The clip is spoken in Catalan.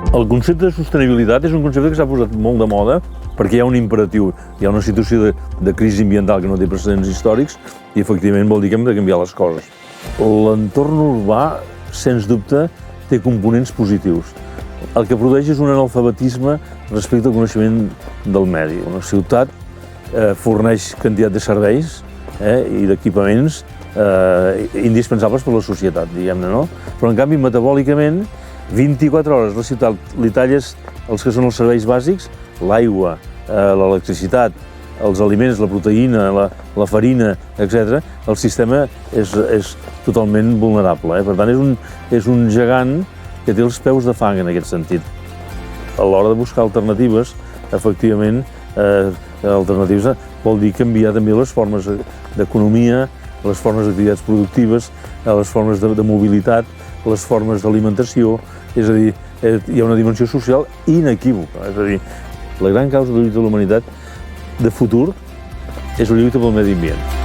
El concepte de sostenibilitat és un concepte que s'ha posat molt de moda perquè hi ha un imperatiu, hi ha una situació de crisi ambiental que no té precedents històrics i efectivament vol dir que hem de canviar les coses. L'entorn urbà, sens dubte, té components positius. El que produeix és un analfabetisme respecte al coneixement del medi. Una ciutat forneix quantitat de serveis i d'equipaments indispensables per a la societat, diguem-ne, no? Però en canvi, metabòlicament, 24 hores la ciutat li talles els que són els serveis bàsics, l'aigua, l'electricitat, els aliments, la proteïna, la farina, etc. El sistema és totalment vulnerable. Per tant, és un gegant que té els peus de fang en aquest sentit. A l'hora de buscar alternatives, efectivament, alternatives vol dir canviar també les formes d'economia, les formes d'activitats productives, les formes de mobilitat, les formes d'alimentació, és a dir, hi ha una dimensió social inequívoca. És a dir, la gran causa de lluita de la humanitat de futur és la lluita pel medi ambient.